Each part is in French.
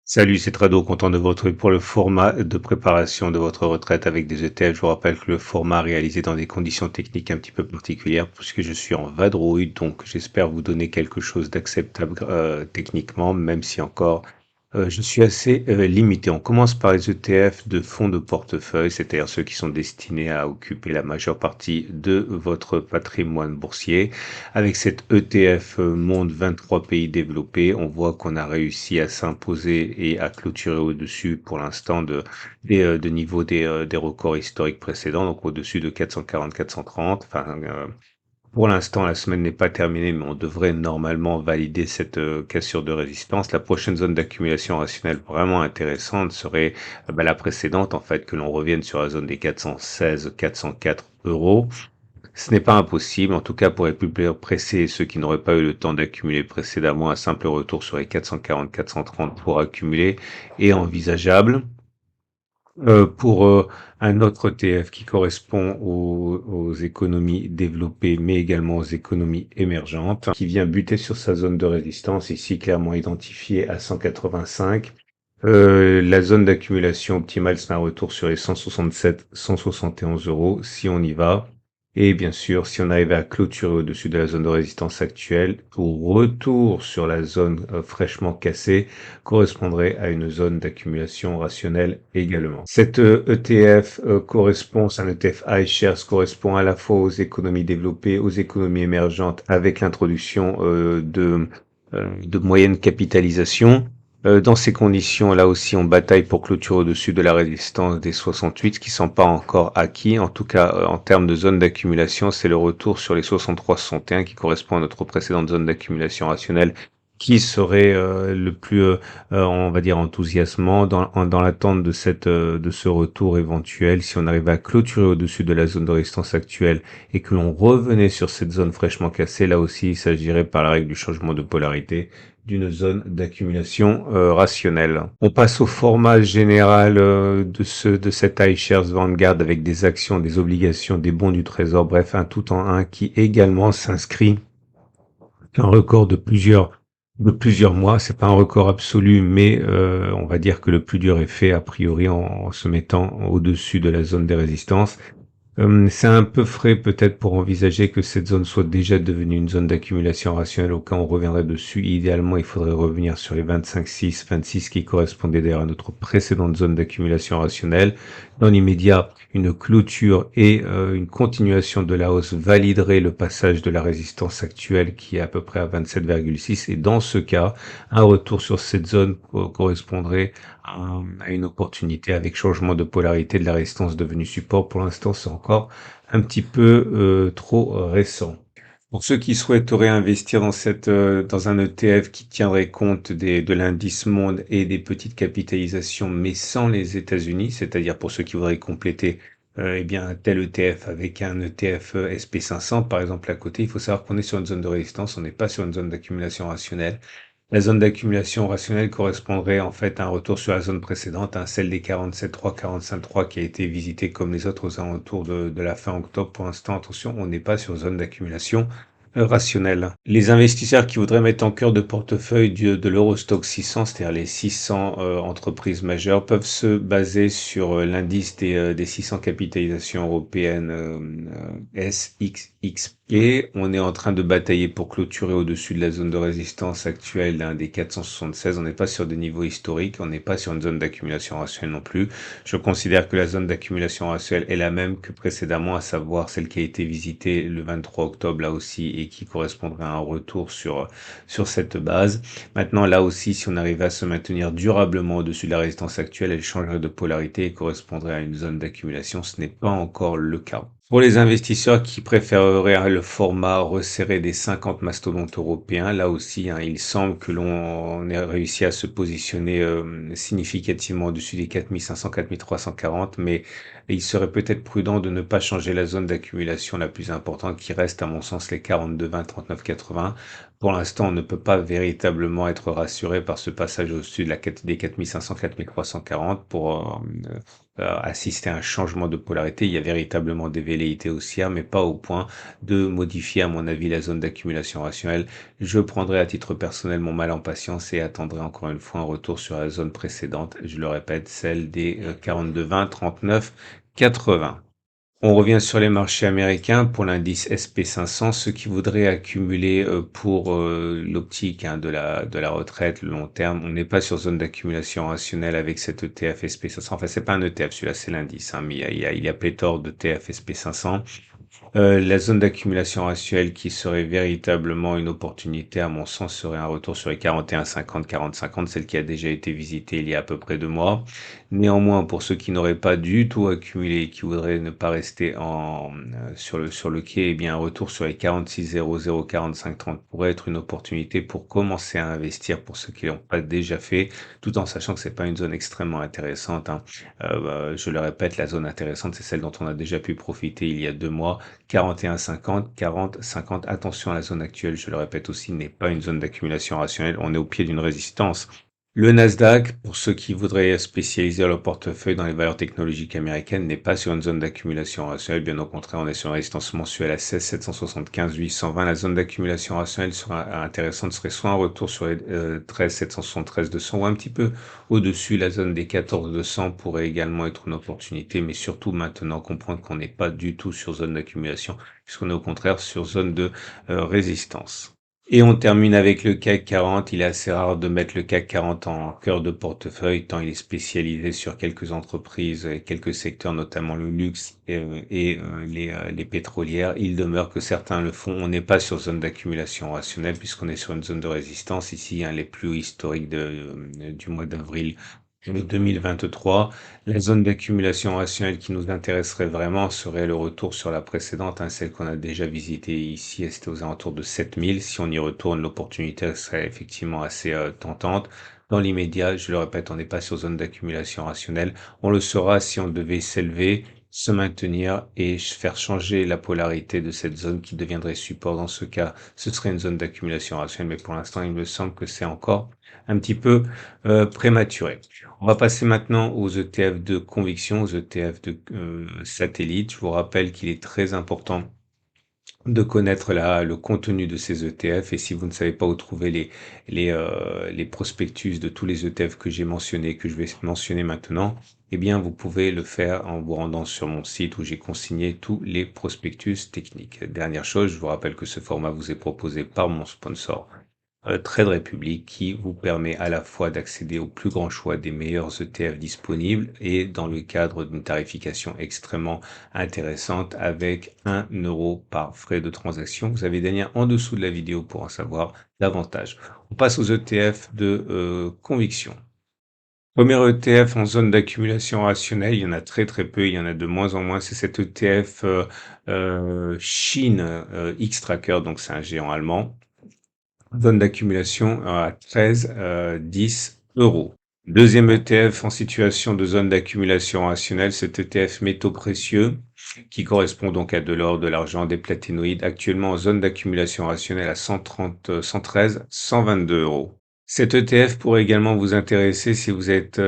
Salut, c'est Trado, content de vous retrouver pour le format de préparation de votre retraite avec des ETF. Je vous rappelle que le format réalisé dans des conditions techniques un petit peu particulières puisque je suis en vadrouille, donc j'espère vous donner quelque chose d'acceptable techniquement, même si encore je suis assez limité. On commence par les ETF de fonds de portefeuille, c'est-à-dire ceux qui sont destinés à occuper la majeure partie de votre patrimoine boursier. Avec cet ETF Monde 23 pays développés, on voit qu'on a réussi à s'imposer et à clôturer au-dessus pour l'instant de niveau des records historiques précédents, donc au-dessus de 440-430. Enfin, pour l'instant, la semaine n'est pas terminée, mais on devrait normalement valider cette cassure de résistance. La prochaine zone d'accumulation rationnelle vraiment intéressante serait la précédente, en fait, que l'on revienne sur la zone des 416-404 euros. Ce n'est pas impossible, en tout cas pour les plus pressés et ceux qui n'auraient pas eu le temps d'accumuler précédemment, un simple retour sur les 440-430 pour accumuler est envisageable. Pour un autre ETF qui correspond aux économies développées, mais également aux économies émergentes, qui vient buter sur sa zone de résistance, ici clairement identifiée à 185. La zone d'accumulation optimale, c'est un retour sur les 167, 171 euros si on y va. Et bien sûr, si on arrivait à clôturer au-dessus de la zone de résistance actuelle, au retour sur la zone fraîchement cassée, correspondrait à une zone d'accumulation rationnelle également. Cet ETF correspond, c'est un ETF iShares, correspond à la fois aux économies développées, aux économies émergentes, avec l'introduction de moyennes capitalisation. Dans ces conditions, là aussi, on bataille pour clôturer au-dessus de la résistance des 68, ce qui ne sont pas encore acquis. En tout cas, en termes de zone d'accumulation, c'est le retour sur les 63-61 qui correspond à notre précédente zone d'accumulation rationnelle qui serait le plus, on va dire, enthousiasmant dans l'attente de de ce retour éventuel. Si on arrivait à clôturer au-dessus de la zone de résistance actuelle et que l'on revenait sur cette zone fraîchement cassée, là aussi, il s'agirait par la règle du changement de polarité d'une zone d'accumulation rationnelle. On passe au format général de cet iShares Vanguard avec des actions, des obligations, des bons du trésor, bref, un tout en un qui également s'inscrit un record de plusieurs mois. C'est pas un record absolu, mais on va dire que le plus dur est fait a priori en se mettant au-dessus de la zone des résistances. C'est un peu frais peut-être pour envisager que cette zone soit déjà devenue une zone d'accumulation rationnelle au cas où on reviendrait dessus. Idéalement, il faudrait revenir sur les 25,6, 26 qui correspondaient d'ailleurs à notre précédente zone d'accumulation rationnelle. Dans l'immédiat, une clôture et une continuation de la hausse validerait le passage de la résistance actuelle qui est à peu près à 27,6 et dans ce cas, un retour sur cette zone correspondrait à une opportunité avec changement de polarité de la résistance devenue support. Pour l'instant, c'est encore un petit peu trop récent. Pour ceux qui souhaiteraient investir dans un ETF qui tiendrait compte de l'indice monde et des petites capitalisations, mais sans les États-Unis, c'est-à-dire pour ceux qui voudraient compléter eh bien, un tel ETF avec un ETF SP500, par exemple, à côté, il faut savoir qu'on est sur une zone de résistance, on n'est pas sur une zone d'accumulation rationnelle. La zone d'accumulation rationnelle correspondrait en fait à un retour sur la zone précédente, celle des 47,3, 45,3 qui a été visitée comme les autres aux alentours de la fin octobre. Pour l'instant, attention, on n'est pas sur zone d'accumulation rationnelle. Les investisseurs qui voudraient mettre en cœur de portefeuille de l'Eurostock 600, c'est-à-dire les 600 entreprises majeures, peuvent se baser sur l'indice des 600 capitalisations européennes SXXP. On est en train de batailler pour clôturer au-dessus de la zone de résistance actuelle des 476. On n'est pas sur des niveaux historiques, on n'est pas sur une zone d'accumulation rationnelle non plus. Je considère que la zone d'accumulation rationnelle est la même que précédemment, à savoir celle qui a été visitée le 23 octobre là aussi et qui correspondrait à un retour sur cette base. Maintenant, là aussi, si on arrivait à se maintenir durablement au-dessus de la résistance actuelle, elle changerait de polarité et correspondrait à une zone d'accumulation. Ce n'est pas encore le cas. Pour les investisseurs qui préféreraient le format resserré des 50 mastodontes européens, là aussi, il semble que l'on ait réussi à se positionner significativement au-dessus des 4500, 4340, mais il serait peut-être prudent de ne pas changer la zone d'accumulation la plus importante qui reste, à mon sens, les 42,20, 39,80. Pour l'instant, on ne peut pas véritablement être rassuré par ce passage au-dessus de la des 4500-4340 pour assister à un changement de polarité. Il y a véritablement des velléités haussières, mais pas au point de modifier, à mon avis, la zone d'accumulation rationnelle. Je prendrai à titre personnel mon mal en patience et attendrai encore une fois un retour sur la zone précédente. Je le répète, celle des 42,20, 39, 80. On revient sur les marchés américains pour l'indice SP500. Ceux qui voudraient accumuler pour l'optique de la retraite, le long terme, on n'est pas sur zone d'accumulation rationnelle avec cet ETF SP500. Enfin, c'est pas un ETF, celui-là c'est l'indice, mais il y a pléthore d'ETF SP500. La zone d'accumulation rationnelle qui serait véritablement une opportunité, à mon sens, serait un retour sur les 41,50, 40,50, celle qui a déjà été visitée il y a à peu près 2 mois. Néanmoins, pour ceux qui n'auraient pas du tout accumulé et qui voudraient ne pas rester sur le quai, eh bien, un retour sur les 46,00, 45,30 pourrait être une opportunité pour commencer à investir pour ceux qui l'ont pas déjà fait, tout en sachant que c'est pas une zone extrêmement intéressante, hein. Je le répète, la zone intéressante, c'est celle dont on a déjà pu profiter il y a 2 mois. 41,50, 40, 50. Attention à la zone actuelle, je le répète aussi, n'est pas une zone d'accumulation rationnelle. On est au pied d'une résistance. Le Nasdaq, pour ceux qui voudraient spécialiser leur portefeuille dans les valeurs technologiques américaines, n'est pas sur une zone d'accumulation rationnelle. Bien au contraire, on est sur une résistance mensuelle à 16 775 820. La zone d'accumulation rationnelle sera intéressante, serait soit un retour sur les 13 773 200 ou un petit peu au-dessus. La zone des 14 200 pourrait également être une opportunité, mais surtout maintenant comprendre qu'on n'est pas du tout sur zone d'accumulation, puisqu'on est au contraire sur zone de résistance. Et on termine avec le CAC 40. Il est assez rare de mettre le CAC 40 en cœur de portefeuille, tant il est spécialisé sur quelques entreprises et quelques secteurs, notamment le luxe et les pétrolières. Il demeure que certains le font. On n'est pas sur zone d'accumulation rationnelle, puisqu'on est sur une zone de résistance. Ici, les plus hauts historiques du mois d'avril 2023. La zone d'accumulation rationnelle qui nous intéresserait vraiment serait le retour sur la précédente, celle qu'on a déjà visitée ici, c'était aux alentours de 7000. Si on y retourne, l'opportunité serait effectivement assez tentante. Dans l'immédiat, je le répète, on n'est pas sur zone d'accumulation rationnelle. On le saura si on devait s'élever, se maintenir et faire changer la polarité de cette zone qui deviendrait support. Dans ce cas, ce serait une zone d'accumulation rationnelle, mais pour l'instant, il me semble que c'est encore un petit peu prématuré. On va passer maintenant aux ETF de conviction, aux ETF de satellite. Je vous rappelle qu'il est très important de connaître le contenu de ces ETF, et si vous ne savez pas où trouver les prospectus de tous les ETF que j'ai mentionnés, que je vais mentionner maintenant, eh bien vous pouvez le faire en vous rendant sur mon site où j'ai consigné tous les prospectus techniques. Dernière chose, je vous rappelle que ce format vous est proposé par mon sponsor Trade Republic, qui vous permet à la fois d'accéder au plus grand choix des meilleurs ETF disponibles et dans le cadre d'une tarification extrêmement intéressante avec 1 € par frais de transaction. Vous avez des liens en dessous de la vidéo pour en savoir davantage. On passe aux ETF de conviction. Premier ETF en zone d'accumulation rationnelle, il y en a très très peu, il y en a de moins en moins, c'est cet ETF Chine X-Tracker, donc c'est un géant allemand. Zone d'accumulation à 13, 10 euros. Deuxième ETF en situation de zone d'accumulation rationnelle, cet ETF métaux précieux qui correspond donc à de l'or, de l'argent, des platénoïdes, actuellement en zone d'accumulation rationnelle à 130, 113, 122 euros. Cet ETF pourrait également vous intéresser si vous êtes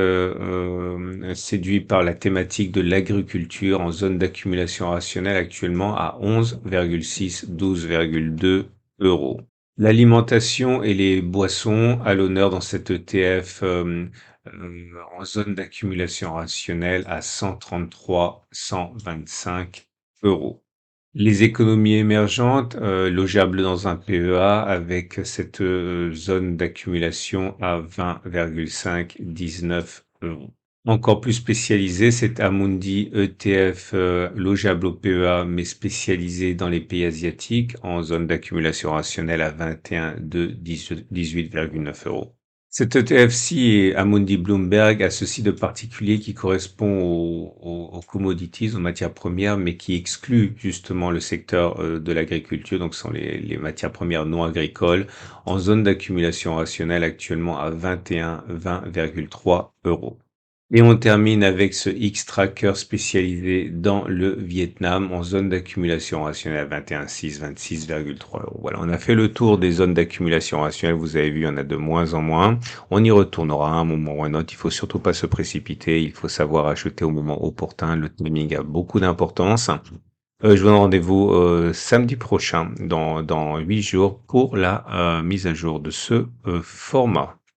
séduit par la thématique de l'agriculture en zone d'accumulation rationnelle actuellement à 11,6, 12,2 euros. L'alimentation et les boissons à l'honneur dans cet ETF en zone d'accumulation rationnelle à 133, 125 euros. Les économies émergentes, logeables dans un PEA avec cette zone d'accumulation à 20,5, 19 euros. Encore plus spécialisé, c'est Amundi ETF logeable au PEA, mais spécialisé dans les pays asiatiques, en zone d'accumulation rationnelle à 21, 2, 18,9 euros. Cet ETF-ci, Amundi Bloomberg, a ceci de particulier qui correspond aux commodities, aux matières premières, mais qui exclut justement le secteur de l'agriculture, donc ce sont les matières premières non agricoles, en zone d'accumulation rationnelle actuellement à 21, 20,3 euros. Et on termine avec ce X-Tracker spécialisé dans le Vietnam en zone d'accumulation rationnelle à 21,6, 26,3 €. Voilà, on a fait le tour des zones d'accumulation rationnelle. Vous avez vu, il y en a de moins en moins. On y retournera à un moment ou à un autre. Il faut surtout pas se précipiter. Il faut savoir acheter au moment opportun. Le timing a beaucoup d'importance. Je vous donne rendez-vous samedi prochain, dans 8 jours, pour la mise à jour de ce format.